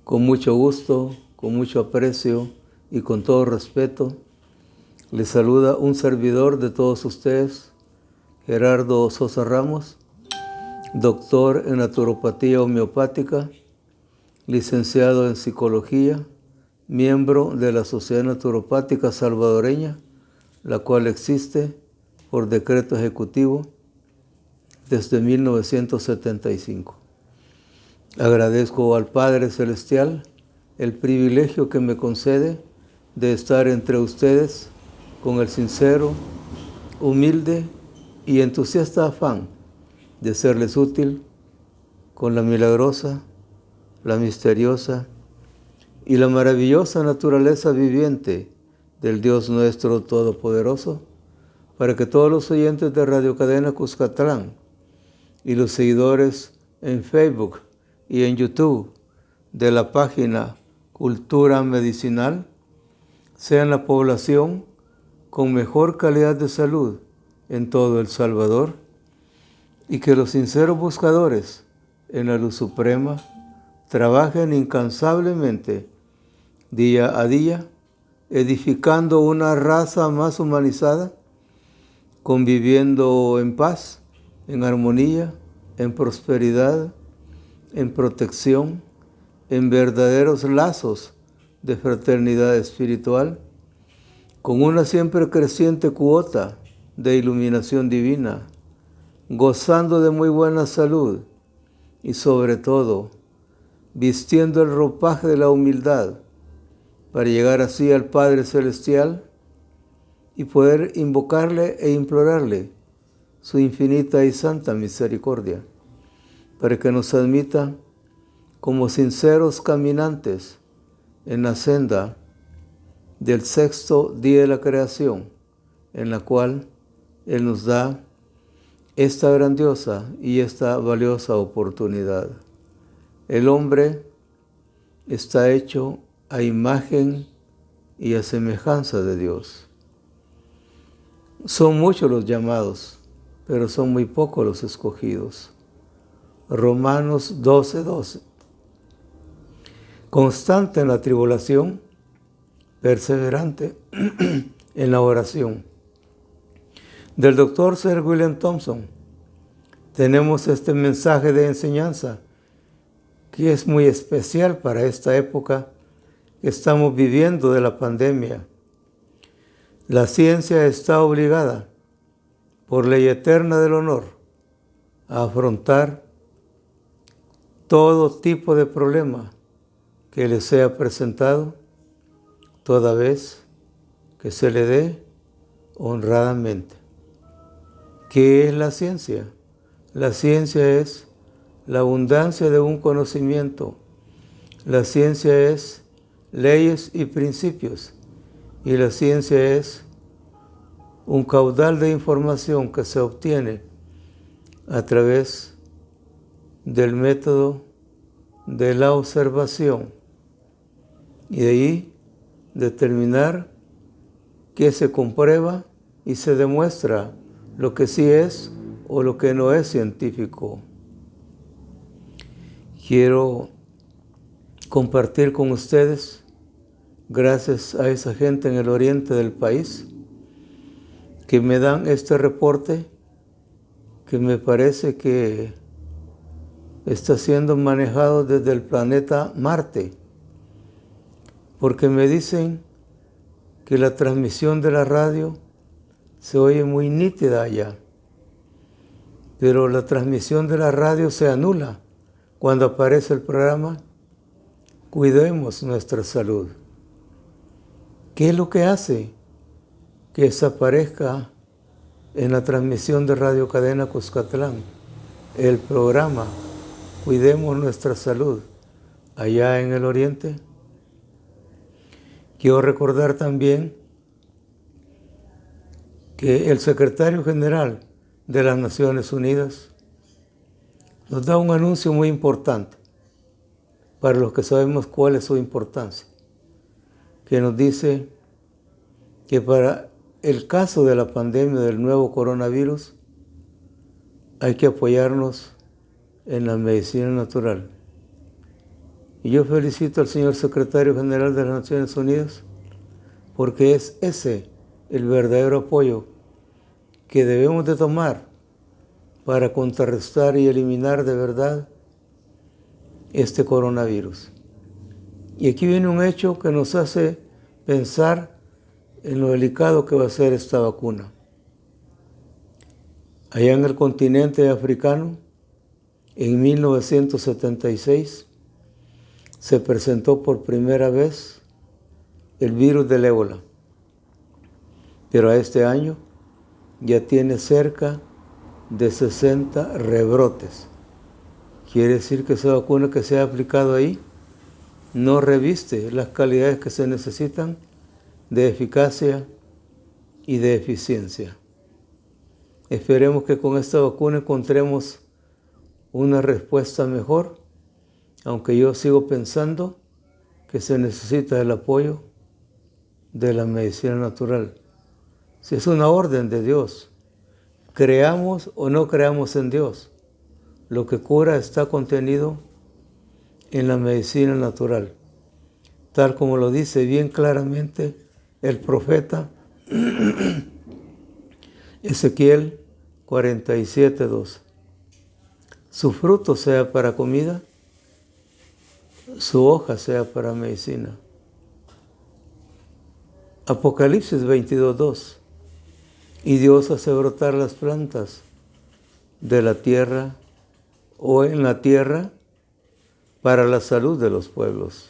Con mucho gusto, con mucho aprecio y con todo respeto, les saluda un servidor de todos ustedes, Gerardo Sosa Ramos, doctor en naturopatía homeopática, licenciado en psicología, miembro de la Sociedad Naturopática Salvadoreña, la cual existe por decreto ejecutivo desde 1975. Agradezco al Padre Celestial el privilegio que me concede de estar entre ustedes con el sincero, humilde y entusiasta afán de serles útil con la milagrosa, la misteriosa y la maravillosa naturaleza viviente del Dios nuestro Todopoderoso, para que todos los oyentes de Radio Cadena Cuscatlán y los seguidores en Facebook y en YouTube de la página Cultura Medicinal sean la población con mejor calidad de salud en todo El Salvador, y que los sinceros buscadores en la luz suprema trabajen incansablemente día a día, edificando una raza más humanizada, conviviendo en paz, en armonía, en prosperidad, en protección, en verdaderos lazos de fraternidad espiritual, con una siempre creciente cuota de iluminación divina, gozando de muy buena salud y sobre todo vistiendo el ropaje de la humildad para llegar así al Padre Celestial y poder invocarle e implorarle su infinita y santa misericordia, para que nos admita como sinceros caminantes en la senda del sexto día de la creación, en la cual Él nos da esta grandiosa y esta valiosa oportunidad. El hombre está hecho a imagen y a semejanza de Dios. Son muchos los llamados, pero son muy pocos los escogidos. Romanos 12:12. Constante en la tribulación, perseverante en la oración. Del doctor Sir William Thompson tenemos este mensaje de enseñanza que es muy especial para esta época que estamos viviendo de la pandemia. La ciencia está obligada, por ley eterna del honor, a afrontar todo tipo de problema que le sea presentado, toda vez que se le dé honradamente. ¿Qué es la ciencia? La ciencia es la abundancia de un conocimiento. La ciencia es leyes y principios. Y la ciencia es un caudal de información que se obtiene a través del método de la observación. Y de ahí determinar qué se comprueba y se demuestra lo que sí es o lo que no es científico. Quiero compartir con ustedes, gracias a esa gente en el oriente del país, que me dan este reporte que me parece que está siendo manejado desde el planeta Marte, porque me dicen que la transmisión de la radio se oye muy nítida allá, pero la transmisión de la radio se anula cuando aparece el programa Cuidemos nuestra salud. ¿Qué es lo que hace que desaparezca en la transmisión de Radio Cadena Cuscatlán el programa Cuidemos nuestra salud allá en el oriente? Quiero recordar también que el secretario general de las Naciones Unidas nos da un anuncio muy importante para los que sabemos cuál es su importancia, que nos dice que para el caso de la pandemia del nuevo coronavirus hay que apoyarnos en la medicina natural. Y yo felicito al señor secretario general de las Naciones Unidas porque es ese el verdadero apoyo que debemos de tomar para contrarrestar y eliminar de verdad este coronavirus. Y aquí viene un hecho que nos hace pensar en lo delicado que va a ser esta vacuna. Allá en el continente africano, en 1976, se presentó por primera vez el virus del ébola. Pero a este año ya tiene cerca de 60 rebrotes. Quiere decir que esa vacuna que se ha aplicado ahí no reviste las calidades que se necesitan de eficacia y de eficiencia. Esperemos que con esta vacuna encontremos una respuesta mejor, aunque yo sigo pensando que se necesita el apoyo de la medicina natural. Si es una orden de Dios, creamos o no creamos en Dios, lo que cura está contenido en la medicina natural, tal como lo dice bien claramente el profeta Ezequiel 47:2. Su fruto sea para comida, su hoja sea para medicina. Apocalipsis 22:2. Y Dios hace brotar las plantas de la tierra o en la tierra para la salud de los pueblos.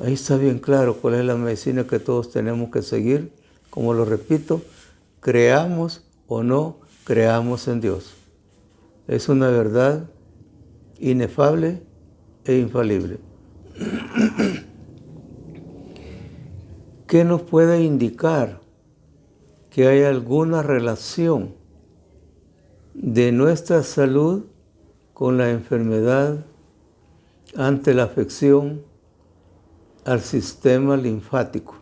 Ahí está bien claro cuál es la medicina que todos tenemos que seguir. Como lo repito, creamos o no creamos en Dios. Es una verdad inefable e infalible. ¿Qué nos puede indicar que hay alguna relación de nuestra salud con la enfermedad ante la afección al sistema linfático?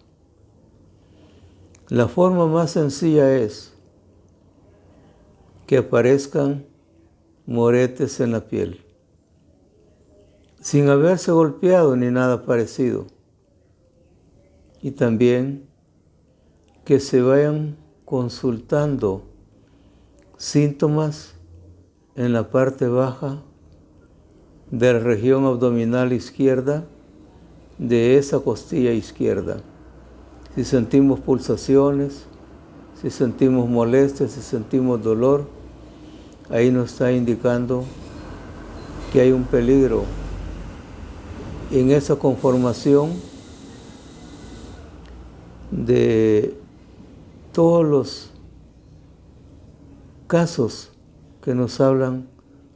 La forma más sencilla es que aparezcan moretes en la piel, sin haberse golpeado ni nada parecido. Y también que se vayan consultando síntomas en la parte baja de la región abdominal izquierda de esa costilla izquierda. Si sentimos pulsaciones, si sentimos molestias, si sentimos dolor, ahí nos está indicando que hay un peligro en esa conformación de todos los casos que nos hablan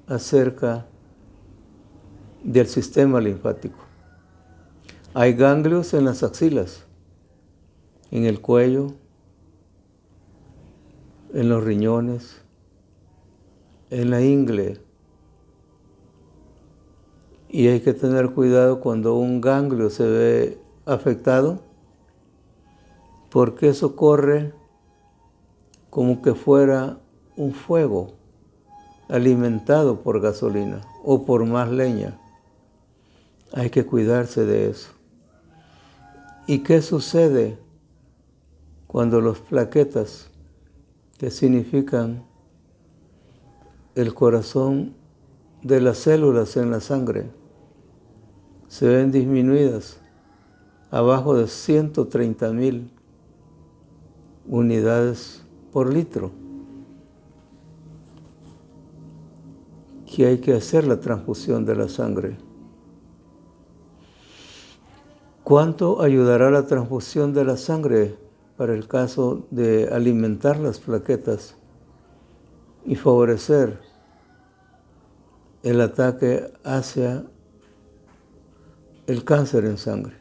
acerca del sistema linfático. Hay ganglios en las axilas, en el cuello, en los riñones, en la ingle. Y hay que tener cuidado cuando un ganglio se ve afectado, porque eso corre como que fuera un fuego alimentado por gasolina o por más leña. Hay que cuidarse de eso. ¿Y qué sucede cuando las plaquetas, que significan el corazón de las células en la sangre, se ven disminuidas abajo de 130,000 unidades por litro? Que hay que hacer la transfusión de la sangre. ¿Cuánto ayudará la transfusión de la sangre para el caso de alimentar las plaquetas y favorecer el ataque hacia el cáncer en sangre?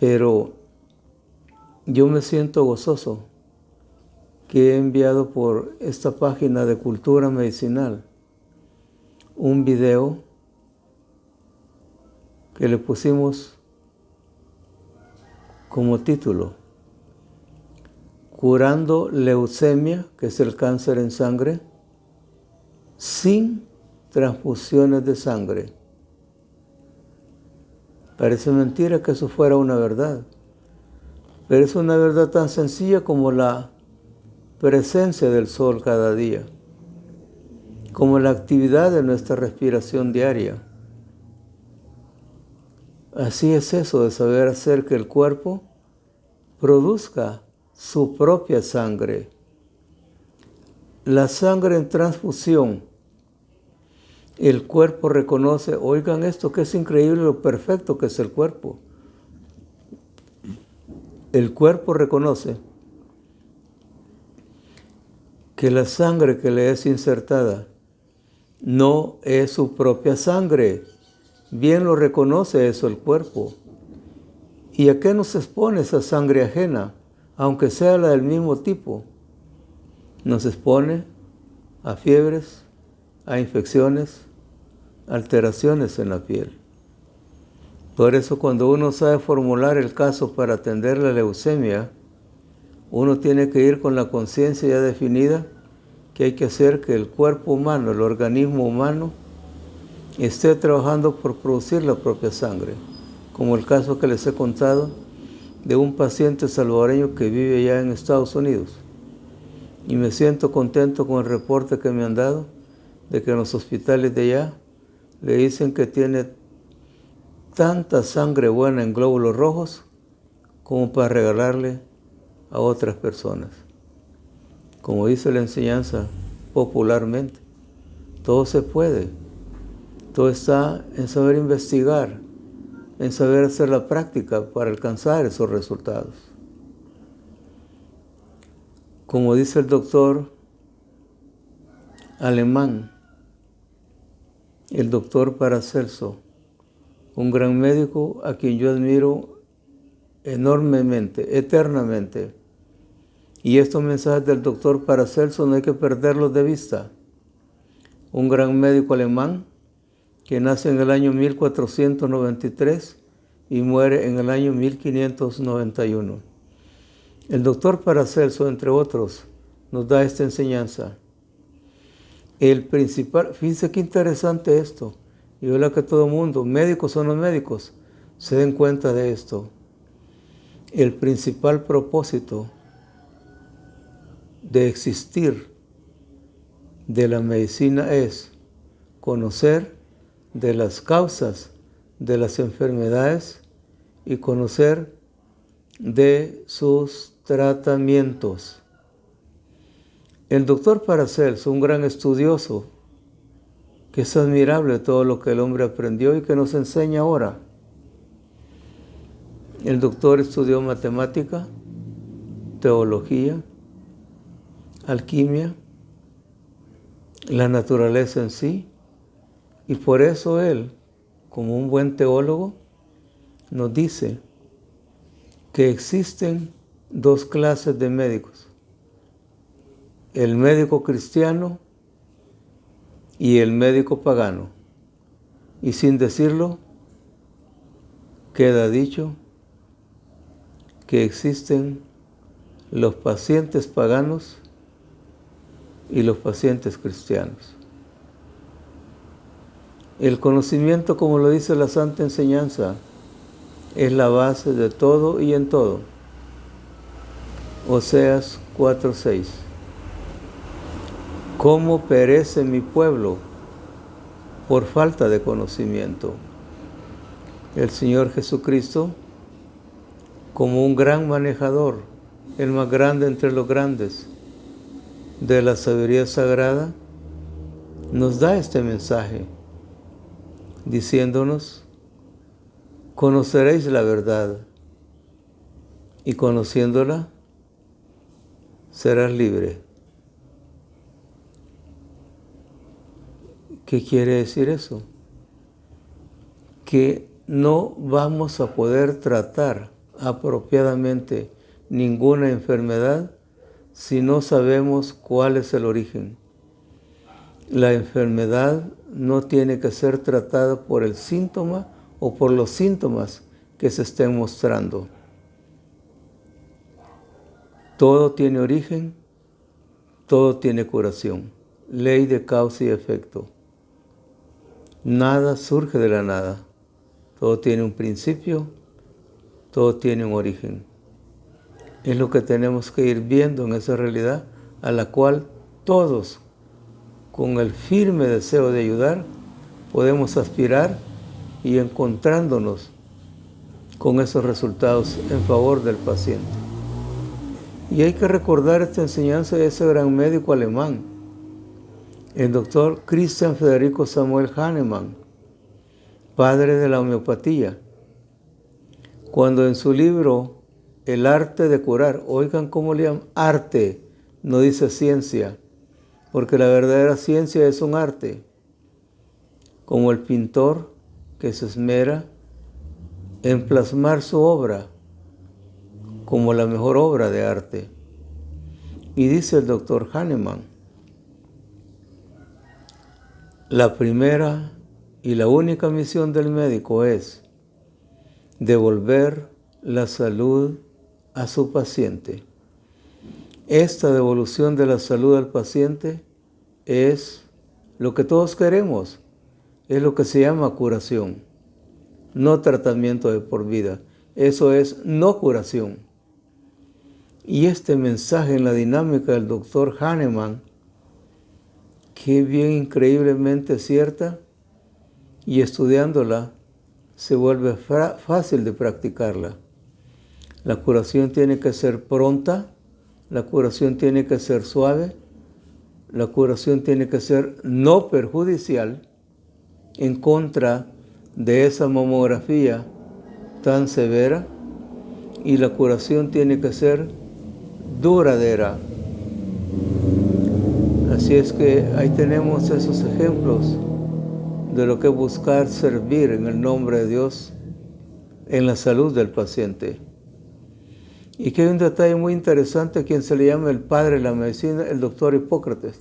Pero yo me siento gozoso que he enviado por esta página de Cultura Medicinal un video que le pusimos como título: Curando leucemia, que es el cáncer en sangre, sin transfusiones de sangre. Parece mentira que eso fuera una verdad, pero es una verdad tan sencilla como la presencia del sol cada día, como la actividad de nuestra respiración diaria. Así es eso de saber hacer que el cuerpo produzca su propia sangre. La sangre en transfusión, el cuerpo reconoce, oigan esto que es increíble lo perfecto que es el cuerpo. El cuerpo reconoce que la sangre que le es insertada no es su propia sangre. Bien lo reconoce eso el cuerpo. ¿Y a qué nos expone esa sangre ajena, aunque sea la del mismo tipo? Nos expone a fiebres, a infecciones, alteraciones en la piel. Por eso cuando uno sabe formular el caso para atender la leucemia, uno tiene que ir con la conciencia ya definida que hay que hacer que el cuerpo humano, el organismo humano, esté trabajando por producir la propia sangre, como el caso que les he contado de un paciente salvadoreño que vive ya en Estados Unidos. Y me siento contento con el reporte que me han dado de que en los hospitales de allá le dicen que tiene tanta sangre buena en glóbulos rojos como para regalarle a otras personas. Como dice la enseñanza popularmente, todo se puede. Todo está en saber investigar, en saber hacer la práctica para alcanzar esos resultados. Como dice el doctor alemán, el doctor Paracelso, un gran médico a quien yo admiro enormemente, eternamente. Y estos mensajes del doctor Paracelso no hay que perderlos de vista. Un gran médico alemán que nace en el año 1493 y muere en el año 1591. El doctor Paracelso, entre otros, nos da esta enseñanza. El principal, fíjense qué interesante esto, y ojalá que todo el mundo, médicos o no médicos, se den cuenta de esto. El principal propósito de existir de la medicina es conocer de las causas de las enfermedades y conocer de sus tratamientos. El doctor Paracelso, un gran estudioso, que es admirable todo lo que el hombre aprendió y que nos enseña ahora. El doctor estudió matemática, teología, alquimia, la naturaleza en sí, y por eso él, como un buen teólogo, nos dice que existen dos clases de médicos: el médico cristiano y el médico pagano. Y sin decirlo, queda dicho que existen los pacientes paganos y los pacientes cristianos. El conocimiento, como lo dice la Santa Enseñanza, es la base de todo y en todo. Oseas 4:6. ¿Cómo perece mi pueblo por falta de conocimiento? El Señor Jesucristo, como un gran manejador, el más grande entre los grandes, de la sabiduría sagrada, nos da este mensaje, diciéndonos: conoceréis la verdad, y conociéndola, serás libre. ¿Qué quiere decir eso? Que no vamos a poder tratar apropiadamente ninguna enfermedad si no sabemos cuál es el origen. La enfermedad no tiene que ser tratada por el síntoma o por los síntomas que se estén mostrando. Todo tiene origen, todo tiene curación. Ley de causa y efecto. Nada surge de la nada. Todo tiene un principio, todo tiene un origen. Es lo que tenemos que ir viendo en esa realidad a la cual todos, con el firme deseo de ayudar, podemos aspirar y encontrándonos con esos resultados en favor del paciente. Y hay que recordar esta enseñanza de ese gran médico alemán, el doctor Christian Federico Samuel Hahnemann, padre de la homeopatía, cuando en su libro El arte de curar, oigan cómo le llaman arte, no dice ciencia, porque la verdadera ciencia es un arte, como el pintor que se esmera en plasmar su obra como la mejor obra de arte. Y dice el doctor Hahnemann, la primera y la única misión del médico es devolver la salud a su paciente. Esta devolución de la salud al paciente es lo que todos queremos, es lo que se llama curación, no tratamiento de por vida. Eso es no curación. Y este mensaje en la dinámica del doctor Hahnemann, que es bien increíblemente cierta, y estudiándola se vuelve fácil de practicarla. La curación tiene que ser pronta, la curación tiene que ser suave, la curación tiene que ser no perjudicial en contra de esa mamografía tan severa, y la curación tiene que ser duradera. Así es que ahí tenemos esos ejemplos de lo que es buscar servir en el nombre de Dios en la salud del paciente. Y que hay un detalle muy interesante a quien se le llama el padre de la medicina, el doctor Hipócrates.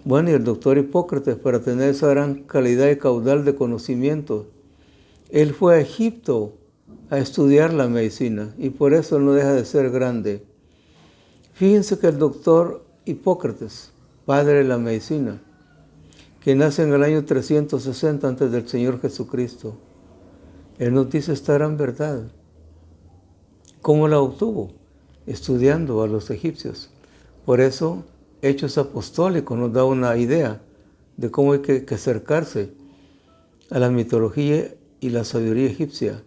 Bueno, y el doctor Hipócrates, para tener esa gran calidad y caudal de conocimiento, él fue a Egipto a estudiar la medicina y por eso no deja de ser grande. Fíjense que el doctor Hipócrates, padre de la medicina, que nace en el año 360 antes del Señor Jesucristo, él nos dice esta gran verdad. ¿Cómo la obtuvo? Estudiando a los egipcios. Por eso, Hechos Apostólicos nos da una idea de cómo hay que acercarse a la mitología y la sabiduría egipcia.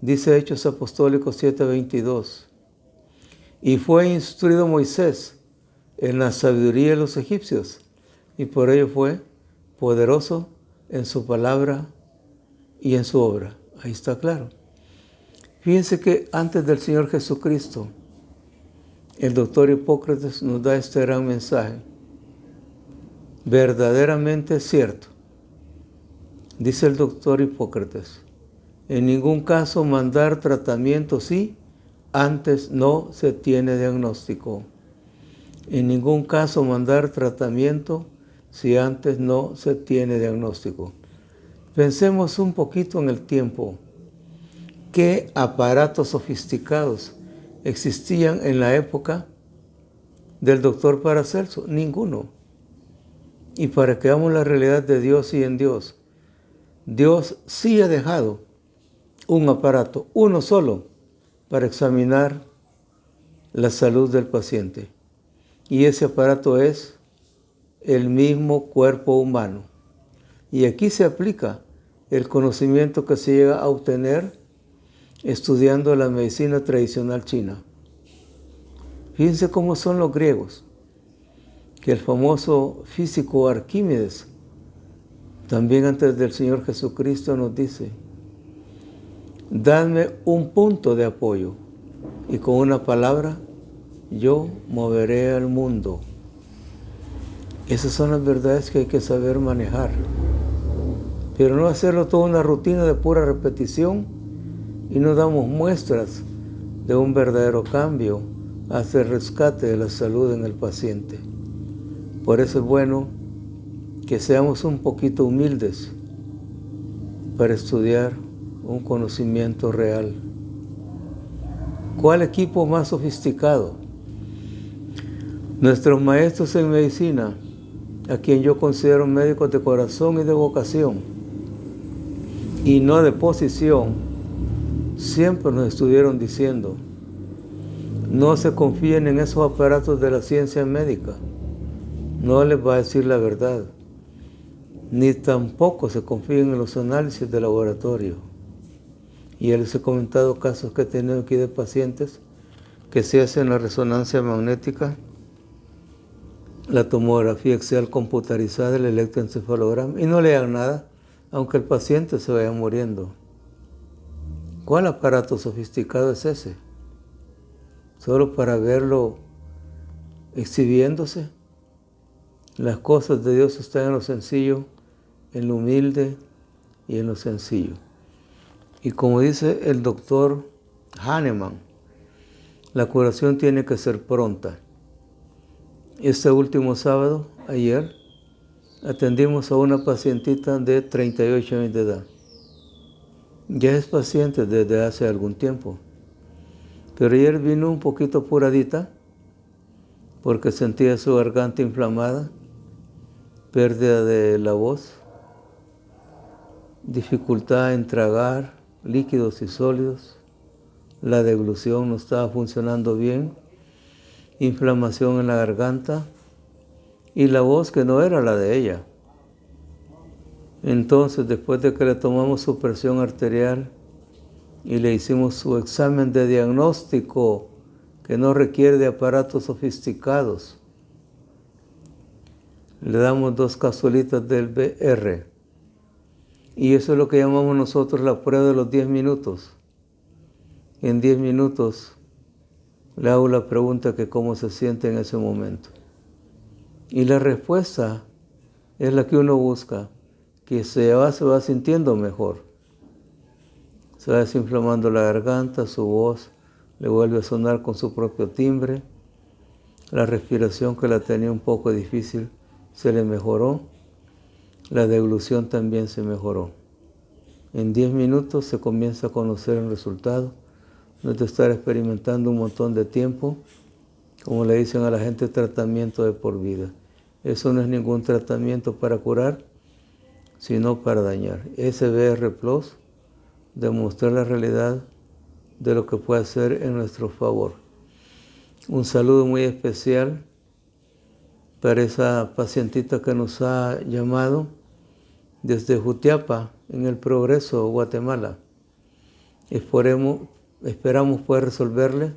Dice Hechos Apostólicos 7:22. Y fue instruido Moisés en la sabiduría de los egipcios, y por ello fue poderoso en su palabra y en su obra. Ahí está claro. Fíjense que antes del Señor Jesucristo, el doctor Hipócrates nos da este gran mensaje. Verdaderamente cierto. Dice el doctor Hipócrates, en ningún caso mandar tratamiento si antes no se tiene diagnóstico. En ningún caso mandar tratamiento si antes no se tiene diagnóstico. Pensemos un poquito en el tiempo. ¿Qué aparatos sofisticados existían en la época del doctor Paracelso? Ninguno. Y para que veamos la realidad de Dios y en Dios, Dios sí ha dejado un aparato, uno solo, para examinar la salud del paciente. Y ese aparato es el mismo cuerpo humano. Y aquí se aplica el conocimiento que se llega a obtener estudiando la medicina tradicional china. Fíjense cómo son los griegos, que el famoso físico Arquímedes, también antes del Señor Jesucristo, nos dice, dadme un punto de apoyo y con una palabra yo moveré al mundo. Esas son las verdades que hay que saber manejar, pero no hacerlo toda una rutina de pura repetición y no damos muestras de un verdadero cambio hacia el rescate de la salud en el paciente. Por eso es bueno que seamos un poquito humildes para estudiar un conocimiento real. ¿Cuál equipo más sofisticado? Nuestros maestros en medicina a quien yo considero médicos de corazón y de vocación, y no de posición, siempre nos estuvieron diciendo: no se confíen en esos aparatos de la ciencia médica, no les va a decir la verdad, ni tampoco se confíen en los análisis de laboratorio. Y ya les he comentado casos que he tenido aquí de pacientes que se hacen la resonancia magnética, la tomografía axial computarizada, el electroencefalograma, y no le hagan nada, aunque el paciente se vaya muriendo. ¿Cuál aparato sofisticado es ese? Solo para verlo exhibiéndose. Las cosas de Dios están en lo sencillo, en lo humilde y en lo sencillo. Y como dice el doctor Hahnemann, la curación tiene que ser pronta. Este último sábado, ayer, atendimos a una pacientita de 38 años de edad. Ya es paciente desde hace algún tiempo, pero ayer vino un poquito apuradita porque sentía su garganta inflamada, pérdida de la voz, dificultad en tragar líquidos y sólidos, la deglución no estaba funcionando bien, inflamación en la garganta y la voz que no era la de ella. Entonces, después de que le tomamos su presión arterial y le hicimos su examen de diagnóstico, que no requiere de aparatos sofisticados, le damos 2 capsulitas del BR. Y eso es lo que llamamos nosotros la prueba de los 10 minutos. En 10 minutos le hago la pregunta que cómo se siente en ese momento. Y la respuesta es la que uno busca, que se va sintiendo mejor. Se va desinflamando la garganta, su voz le vuelve a sonar con su propio timbre. La respiración, que la tenía un poco difícil, se le mejoró. La deglución también se mejoró. En 10 minutos se comienza a conocer el resultado. No es de estar experimentando un montón de tiempo, como le dicen a la gente, tratamiento de por vida. Eso no es ningún tratamiento para curar, sino para dañar. SBR Plus demostró la realidad de lo que puede hacer en nuestro favor. Un saludo muy especial para esa pacientita que nos ha llamado desde Jutiapa, en El Progreso, Guatemala. Esperamos poder resolverle,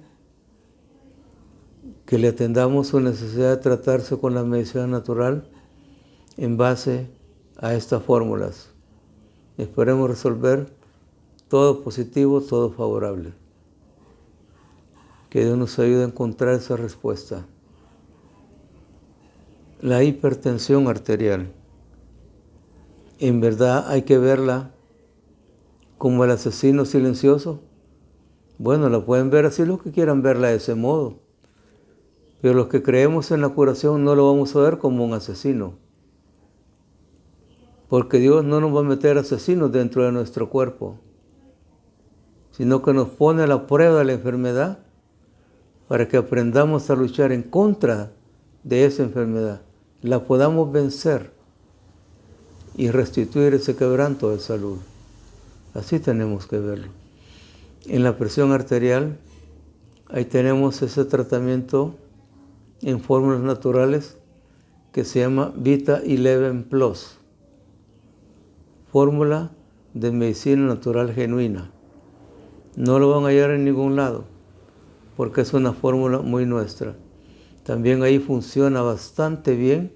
que le atendamos su necesidad de tratarse con la medicina natural en base a estas fórmulas. Esperemos resolver todo positivo, todo favorable. Que Dios nos ayude a encontrar esa respuesta. La hipertensión arterial, en verdad hay que verla como el asesino silencioso. Bueno, la pueden ver así los que quieran verla de ese modo, pero los que creemos en la curación no lo vamos a ver como un asesino, porque Dios no nos va a meter asesinos dentro de nuestro cuerpo, sino que nos pone a la prueba de la enfermedad para que aprendamos a luchar en contra de esa enfermedad, la podamos vencer y restituir ese quebranto de salud. Así tenemos que verlo. En la presión arterial, ahí tenemos ese tratamiento en fórmulas naturales que se llama Vita 11 Plus, fórmula de medicina natural genuina. No lo van a hallar en ningún lado, porque es una fórmula muy nuestra. También ahí funciona bastante bien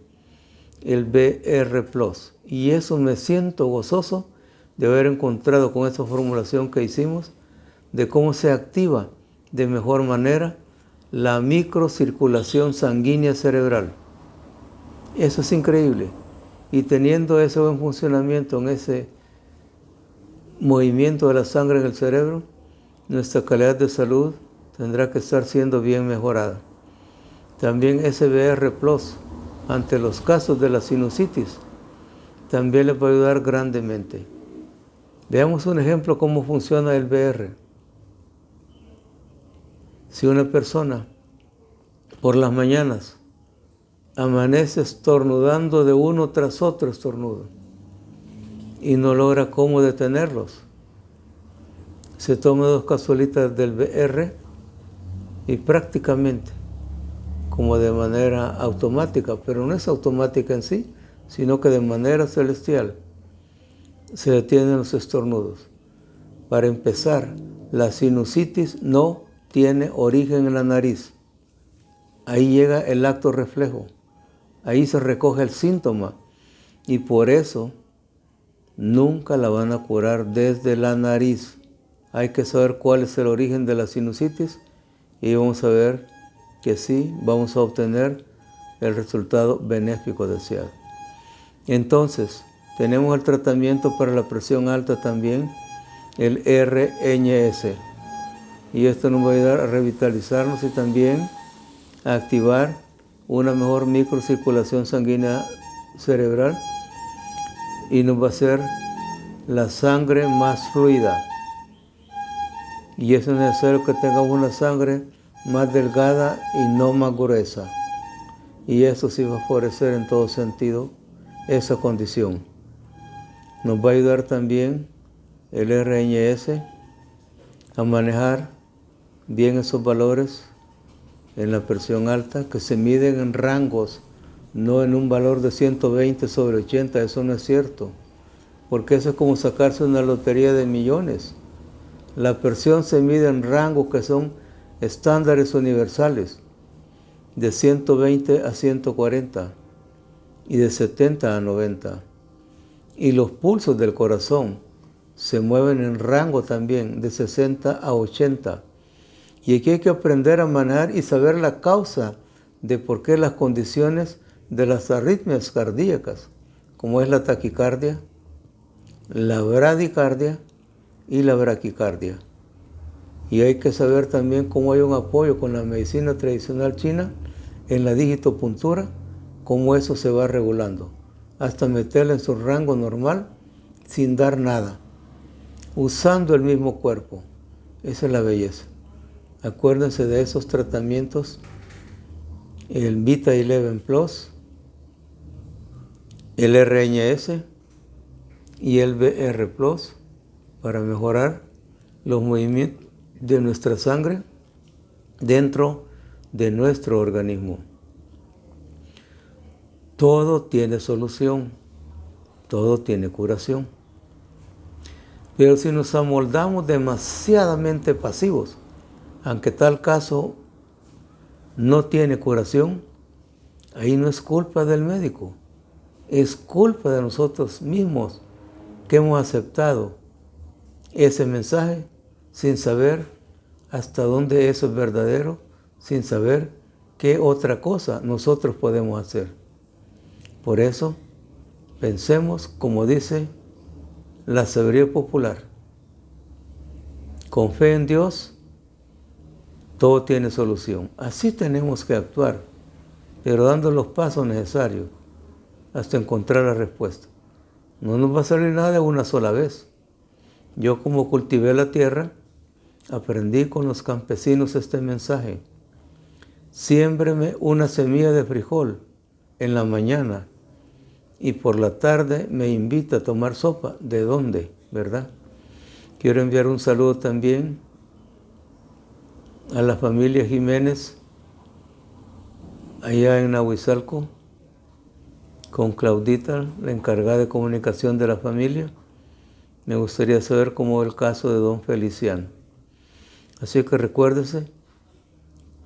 el BR Plus. Y eso me siento gozoso de haber encontrado con esa formulación que hicimos, de cómo se activa de mejor manera la microcirculación sanguínea cerebral. Eso es increíble. Y teniendo ese buen funcionamiento en ese movimiento de la sangre en el cerebro, nuestra calidad de salud tendrá que estar siendo bien mejorada. También SBR Plus, ante los casos de la sinusitis, también les va a ayudar grandemente. Veamos un ejemplo cómo funciona el BR. Si una persona por las mañanas amanece estornudando de uno tras otro estornudo y no logra cómo detenerlos. Se toma 2 capsulitas del BR y prácticamente, como de manera automática, pero no es automática en sí, sino que de manera celestial, se detienen los estornudos. Para empezar, la sinusitis no tiene origen en la nariz. Ahí llega el acto reflejo. Ahí se recoge el síntoma. Y por eso nunca la van a curar desde la nariz. Hay que saber cuál es el origen de la sinusitis y vamos a ver que sí vamos a obtener el resultado benéfico deseado. Entonces, tenemos el tratamiento para la presión alta también, el RNS. Y esto nos va a ayudar a revitalizarnos y también a activar una mejor microcirculación sanguínea cerebral y nos va a hacer la sangre más fluida. Y es necesario que tengamos una sangre más delgada y no más gruesa. Y eso sí va a favorecer en todo sentido esa condición. Nos va a ayudar también el RNS a manejar bien esos valores en la presión alta, que se miden en rangos, no en un valor de 120/80, eso no es cierto, porque eso es como sacarse una lotería de millones. La presión se mide en rangos que son estándares universales, de 120 a 140 y de 70 a 90. Y los pulsos del corazón se mueven en rango también de 60 a 80. Y aquí hay que aprender a manejar y saber la causa de por qué las condiciones de las arritmias cardíacas, como es la taquicardia, la bradicardia y la braquicardia. Y hay que saber también cómo hay un apoyo con la medicina tradicional china en la digitopuntura, cómo eso se va regulando, hasta meterla en su rango normal sin dar nada, usando el mismo cuerpo. Esa es la belleza. Acuérdense de esos tratamientos, el Vita 11 Plus, el RNS y el BR Plus, para mejorar los movimientos de nuestra sangre dentro de nuestro organismo. Todo tiene solución, todo tiene curación. Pero si nos amoldamos demasiadamente pasivos, aunque tal caso no tiene curación, ahí no es culpa del médico, es culpa de nosotros mismos que hemos aceptado ese mensaje sin saber hasta dónde eso es verdadero, sin saber qué otra cosa nosotros podemos hacer. Por eso, pensemos como dice la sabiduría popular: con fe en Dios, todo tiene solución. Así tenemos que actuar, pero dando los pasos necesarios hasta encontrar la respuesta. No nos va a salir nada de una sola vez. Yo, como cultivé la tierra, aprendí con los campesinos este mensaje: siémbreme una semilla de frijol en la mañana y por la tarde me invita a tomar sopa. ¿De dónde? ¿Verdad? Quiero enviar un saludo también a la familia Jiménez, allá en Nahuizalco, con Claudita, la encargada de comunicación de la familia. Me gustaría saber cómo es el caso de don Feliciano. Así que recuérdese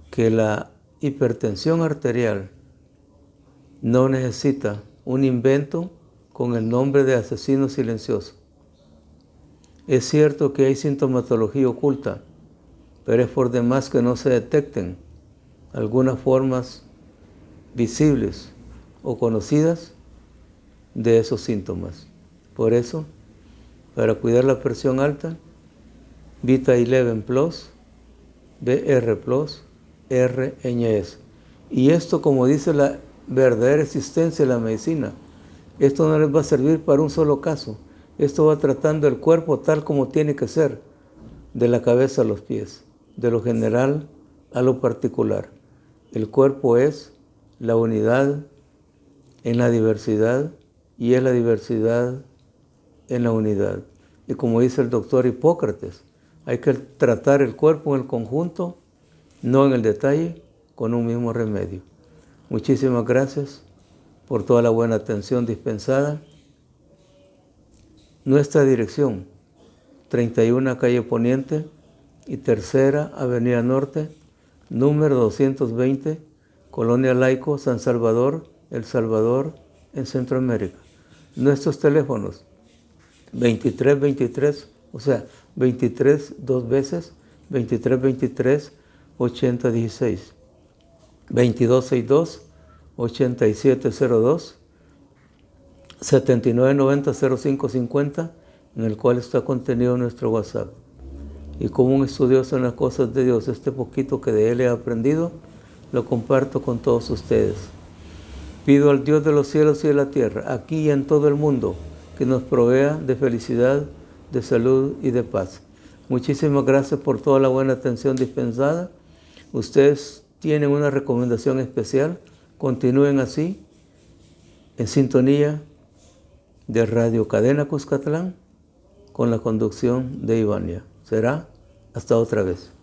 que la hipertensión arterial no necesita un invento con el nombre de asesino silencioso. Es cierto que hay sintomatología oculta, pero es por demás que no se detecten algunas formas visibles o conocidas de esos síntomas. Por eso, para cuidar la presión alta, Vita 11 Plus, BR Plus, RNS. Y esto, como dice la verdadera existencia de la medicina, esto no les va a servir para un solo caso. Esto va tratando el cuerpo tal como tiene que ser, de la cabeza a los pies, de lo general a lo particular. El cuerpo es la unidad en la diversidad y es la diversidad en la unidad. Y como dice el doctor Hipócrates, hay que tratar el cuerpo en el conjunto, no en el detalle, con un mismo remedio. Muchísimas gracias por toda la buena atención dispensada. Nuestra dirección, 31 Calle Poniente y Tercera Avenida Norte, número 220, Colonia Laico, San Salvador, El Salvador, en Centroamérica. Nuestros teléfonos, 2323, o sea, 23 dos veces, 2323 8016, 2262 8702, 7990-0550, en el cual está contenido nuestro WhatsApp. Y como un estudioso en las cosas de Dios, este poquito que de Él he aprendido, lo comparto con todos ustedes. Pido al Dios de los cielos y de la tierra, aquí y en todo el mundo, que nos provea de felicidad, de salud y de paz. Muchísimas gracias por toda la buena atención dispensada. Ustedes tienen una recomendación especial. Continúen así, en sintonía de Radio Cadena Cuscatlán, con la conducción de Ivania. Será hasta otra vez.